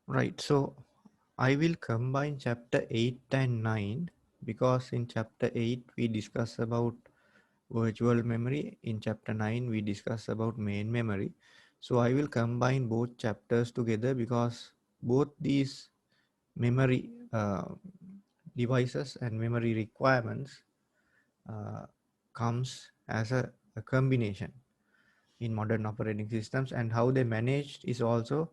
Right. So I will combine chapter 8 and 9 because in chapter 8 we discuss about virtual memory. In chapter 9 we discuss about main memory. So I will combine both chapters together because both these memory devices and memory requirements uh, comes as a combination in modern operating systems, and how they managed is also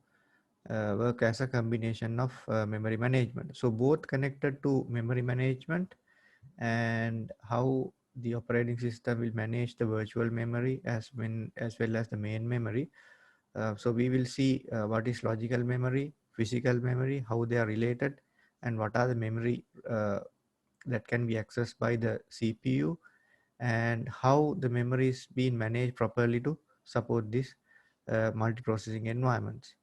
work as a combination of memory management. So both connected to memory management and how the operating system will manage the virtual memory as well as the main memory. So we will see what is logical memory, physical memory, how they are related, and what are the memory that can be accessed by the CPU, and how the memory is being managed properly to support this multiprocessing environments.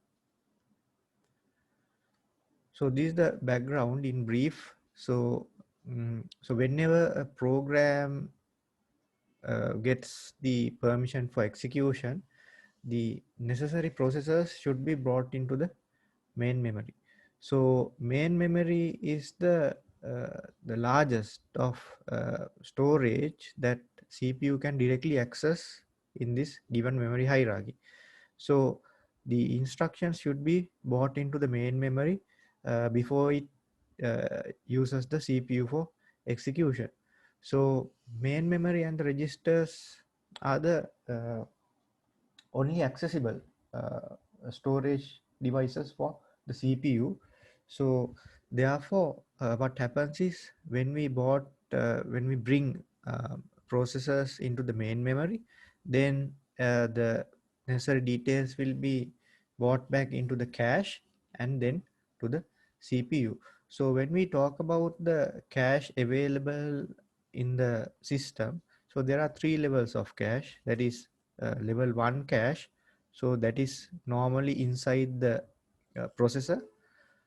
So this is the background in brief. So so whenever a program gets the permission for execution, the necessary processors should be brought into the main memory. So main memory is the largest of storage that CPU can directly access in this given memory hierarchy. So the instructions should be brought into the main memory before it uses the CPU for execution. So main memory and the registers are the only accessible storage devices for the CPU. So therefore, what happens is when we bring processors into the main memory, then the necessary details will be brought back into the cache and then to the CPU. So when we talk about the cache available in the system, so there are three levels of cache. That is level 1 cache, so that is normally inside the processor,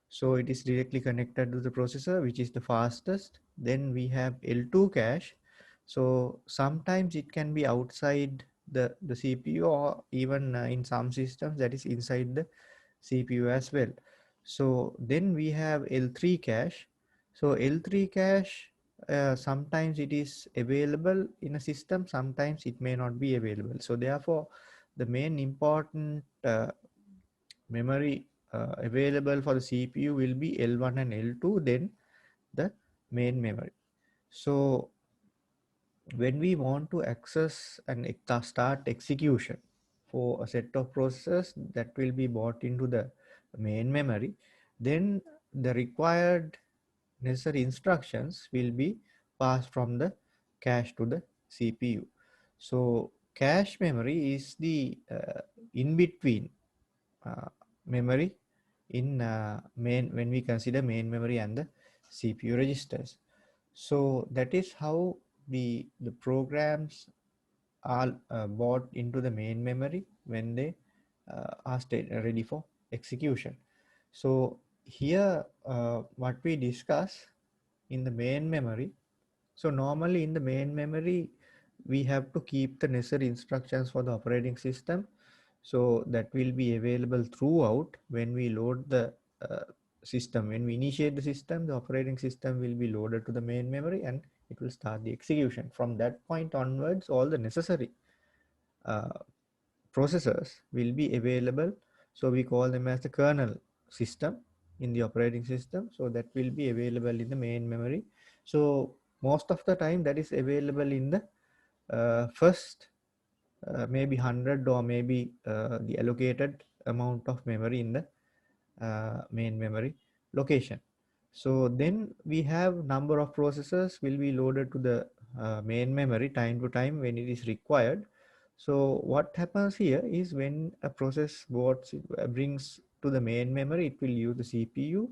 so it is directly connected to the processor, which is the fastest. Then we have L2 cache, so sometimes it can be outside the CPU, or even in some systems that is inside the CPU as well. So then we have L3 cache. So L3 cache, sometimes it is available in a system, sometimes it may not be available. So therefore, the main important memory available for the CPU will be L1 and L2, then the main memory. So when we want to access and start execution for a set of processes that will be brought into the main memory, then the required necessary instructions will be passed from the cache to the CPU. So cache memory is the in-between uh, memory in main, when we consider main memory and the CPU registers. So that is how the programs are brought into the main memory when they are ready for execution. So here what we discuss in the main memory. So normally in the main memory, we have to keep the necessary instructions for the operating system. So that will be available throughout when we load the system. When we initiate the system, the operating system will be loaded to the main memory and it will start the execution. From that point onwards, all the necessary uh, processors will be available. So we call them as the kernel system in the operating system. So that will be available in the main memory. So most of the time that is available in the first maybe 100 or maybe the allocated amount of memory in the main memory location. So then we have number of processors will be loaded to the main memory time to time when it is required. So what happens here is when a process brings to the main memory, it will use the CPU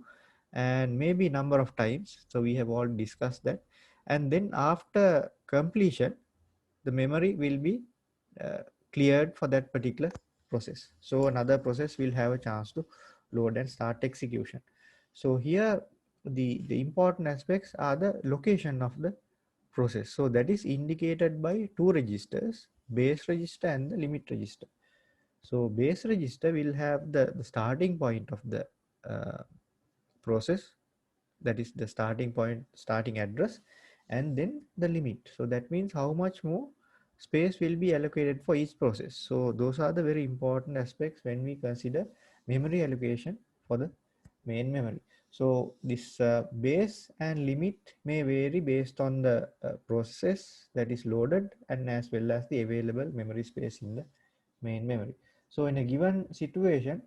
and maybe number of times. So we have all discussed that. And then after completion, the memory will be uh, cleared for that particular process. So another process will have a chance to load and start execution. So here the important aspects are the location of the process. So that is indicated by two registers, base register and the limit register. So base register will have the starting point of the uh, process, that is the starting point, starting address, and then the limit. So that means how much more space will be allocated for each process. So those are the very important aspects when we consider memory allocation for the main memory. So this base and limit may vary based on the process that is loaded and as well as the available memory space in the main memory. So in a given situation,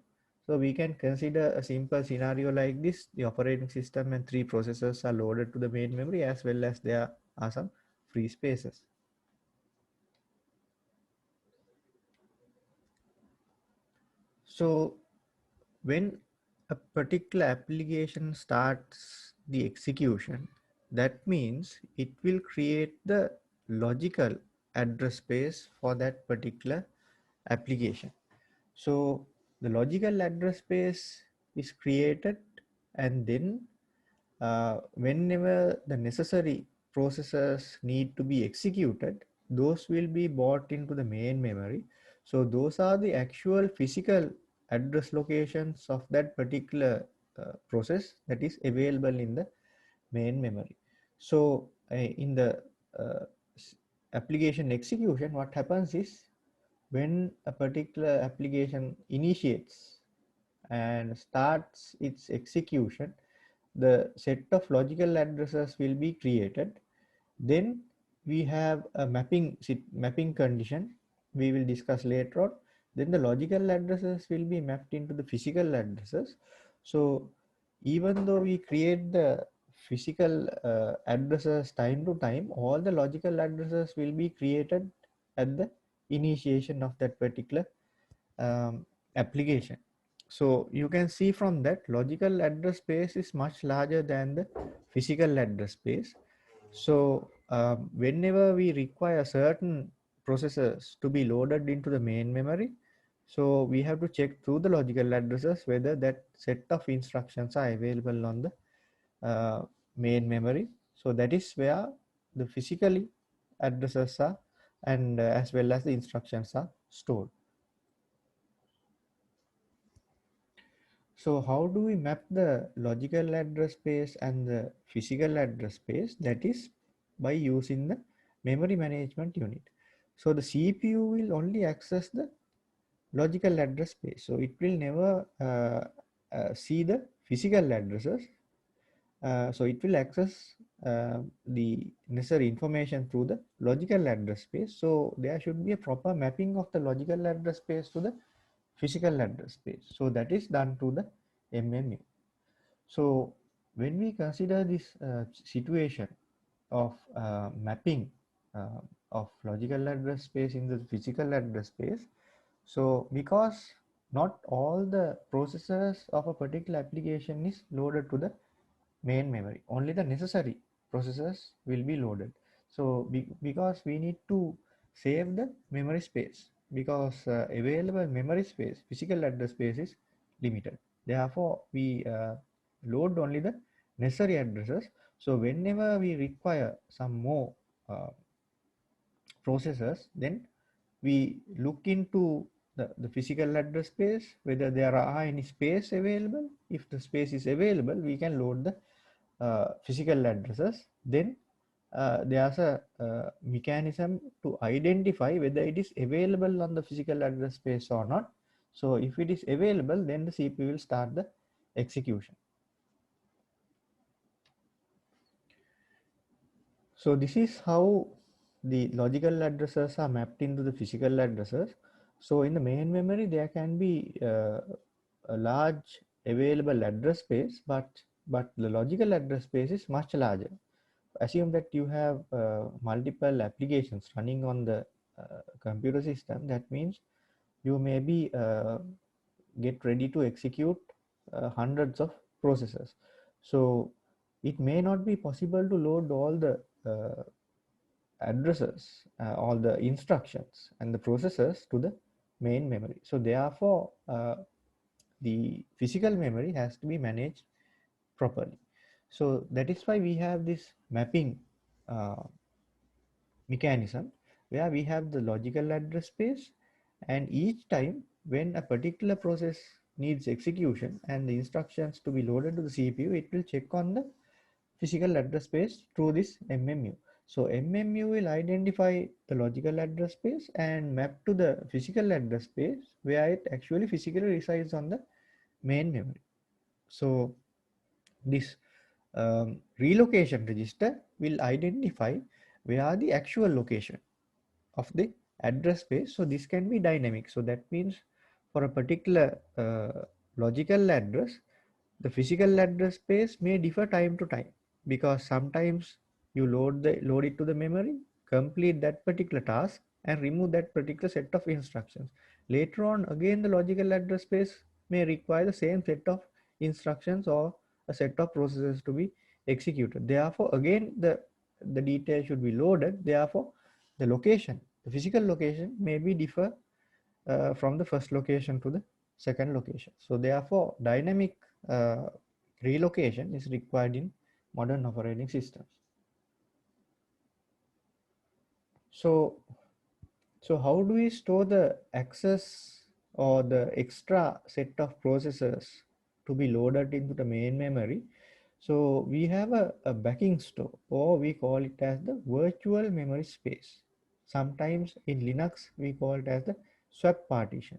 so we can consider a simple scenario like this. The operating system and three processors are loaded to the main memory as well as there are some free spaces. So when a particular application starts the execution, that means it will create the logical address space for that particular application. So the logical address space is created, and then whenever the necessary processes need to be executed, those will be brought into the main memory. So those are the actual physical address locations of that particular process that is available in the main memory. So in the uh, application execution, what happens is when a particular application initiates and starts its execution, the set of logical addresses will be created. Then we have a mapping condition we will discuss later on. Then the logical addresses will be mapped into the physical addresses. So even though we create the physical addresses time to time, all the logical addresses will be created at the initiation of that particular application. So you can see from that logical address space is much larger than the physical address space. So whenever we require certain processors to be loaded into the main memory, so we have to check through the logical addresses whether that set of instructions are available on the main memory. So that is where the physically addresses are, and as well as the instructions are stored. So how do we map the logical address space and the physical address space? That is by using the memory management unit. So the CPU will only access the logical address space. So it will never see the physical addresses. So it will access the necessary information through the logical address space. So there should be a proper mapping of the logical address space to the physical address space. So that is done to the MMU. So when we consider this situation of mapping uh, of logical address space in the physical address space, so because not all the processors of a particular application is loaded to the main memory, only the necessary processors will be loaded. So because we need to save the memory space, because available memory space, physical address space is limited. Therefore we load only the necessary addresses. So whenever we require some more uh, processors, then we look into the physical address space, whether there are any space available. If the space is available, we can load the physical addresses. Then there's a mechanism to identify whether it is available on the physical address space or not. So if it is available, then the CPU will start the execution. So this is how the logical addresses are mapped into the physical addresses. So in the main memory, there can be a large available address space, but the logical address space is much larger. Assume that you have multiple applications running on the computer system. That means you may be get ready to execute hundreds of processes. So it may not be possible to load all the addresses, all the instructions and the processes to the main memory. So therefore, the physical memory has to be managed properly. So that is why we have this mapping uh, mechanism where we have the logical address space, and each time when a particular process needs execution and the instructions to be loaded to the CPU, it will check on the physical address space through this MMU. So MMU will identify the logical address space and map to the physical address space where it actually physically resides on the main memory. So this relocation register will identify where the actual location of the address space. So this can be dynamic. So that means for a particular logical address, the physical address space may differ time to time, because sometimes you load it to the memory, complete that particular task and remove that particular set of instructions. Later on, again the logical address space may require the same set of instructions or a set of processes to be executed. Therefore, again the detail should be loaded. Therefore, the physical location may be differ from the first location to the second location. So therefore, dynamic uh, relocation is required in modern operating systems. So, so how do we store the access or the extra set of processors to be loaded into the main memory? So we have a backing store, or we call it as the virtual memory space. Sometimes in Linux, we call it as the swap partition,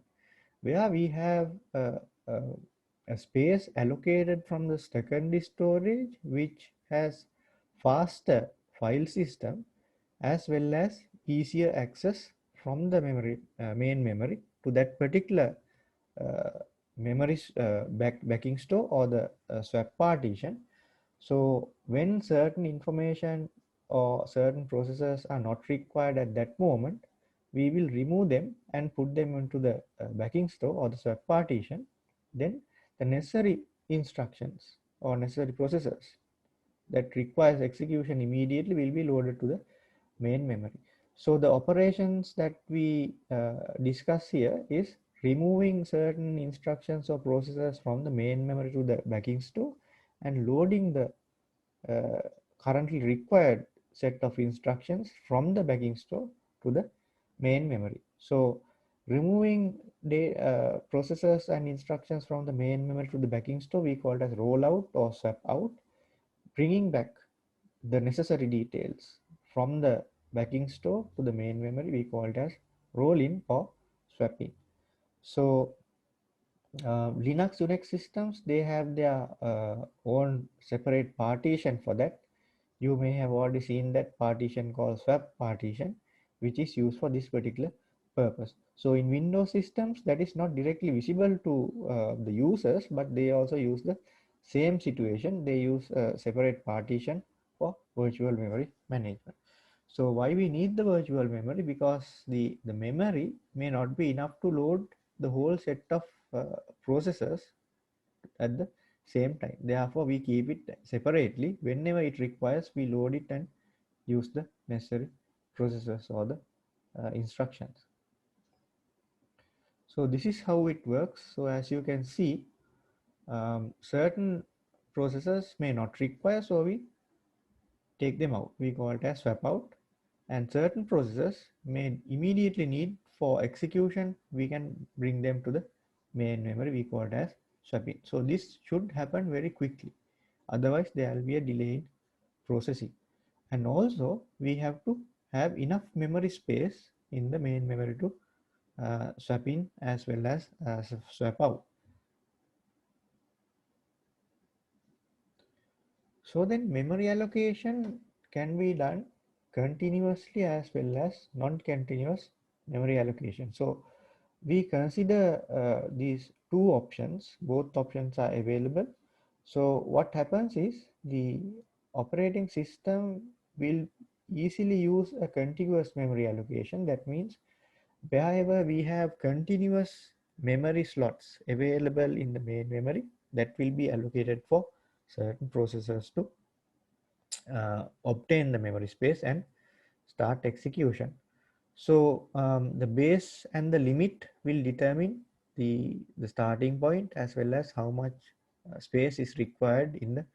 where we have a, a space allocated from the secondary storage, which has faster file system as well as easier access from the memory main memory to that particular uh, memory backing store or the swap partition. So when certain information or certain processes are not required at that moment, we will remove them and put them into the backing store or the swap partition. Then the necessary instructions or necessary processes that requires execution immediately will be loaded to the main memory. So the operations that we discuss here is removing certain instructions or processes from the main memory to the backing store and loading the uh, currently required set of instructions from the backing store to the main memory. So removing the processors and instructions from the main memory to the backing store, we call it as rollout or swap out. Bringing back the necessary details from the backing store to the main memory, we call it as roll in or swap in. So Linux Unix systems, they have their own separate partition for that. You may have already seen that partition called swap partition, which is used for this particular purpose. So in Windows systems, that is not directly visible to the users, but they also use the same situation. They use a separate partition for virtual memory management. So why we need the virtual memory? Because the memory may not be enough to load the whole set of processors at the same time. Therefore, we keep it separately. Whenever it requires, we load it and use the necessary processors or the instructions. So this is how it works. So as you can see, certain processors may not require, so we take them out. We call it as swap out. And certain processors may immediately need for execution, we can bring them to the main memory. We call it as swap in. So this should happen very quickly. Otherwise, there will be a delay in processing. And also, we have to have enough memory space in the main memory to swap in as well as swap out. So then memory allocation can be done continuously as well as non-continuous memory allocation. So we consider these two options. Both options are available. So what happens is the operating system will easily use a contiguous memory allocation. That means wherever we have continuous memory slots available in the main memory, that will be allocated for certain processors to obtain the memory space and start execution. So the base and the limit will determine the starting point as well as how much space is required in the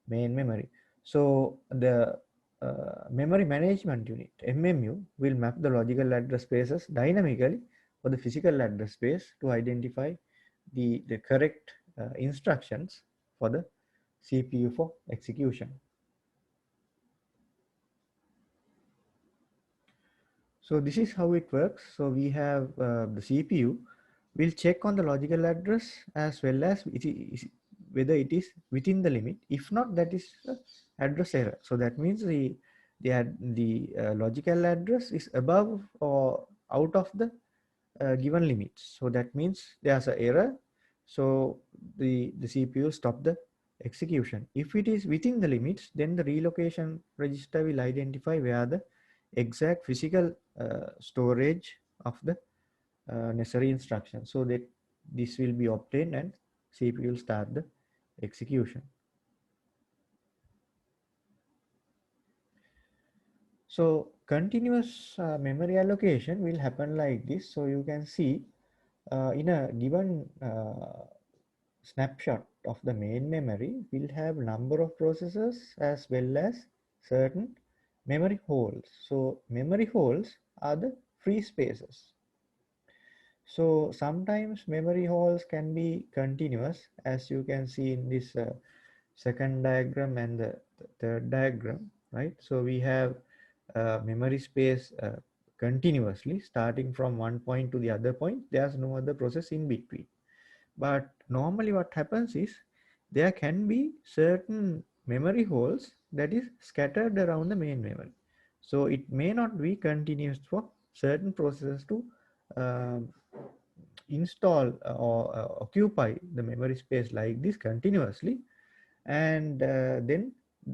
main memory. So the memory management unit, MMU, will map the logical address spaces dynamically for the physical address space to identify the correct instructions for the CPU for execution. So this is how it works. So we have the CPU will check on the logical address as well as whether it is within the limit. If not, that is address error. So that means the logical address is above or out of the given limits. So that means there's an error. So the CPU stop the execution. If it is within the limits, then the relocation register will identify where the exact physical storage of the necessary instruction, so that this will be obtained and CPU will start the execution. So continuous memory allocation will happen like this. So you can see in a given snapshot of the main memory will have number of processors as well as certain memory holes. So memory holes are the free spaces. So sometimes memory holes can be continuous, as you can see in this second diagram and the third diagram, right? So we have memory space continuously starting from one point to the other point. There's no other process in between. But normally what happens is there can be certain memory holes that is scattered around the main memory. So it may not be continuous for certain processes to um, install or occupy the memory space like this continuously, and then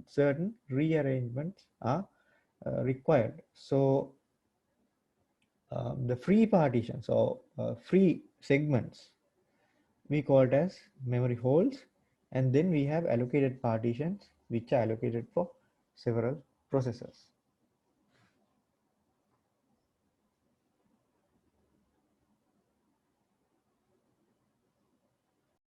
certain rearrangements are required. So the free partitions or free segments we call it as memory holes, and then we have allocated partitions which are allocated for several processors.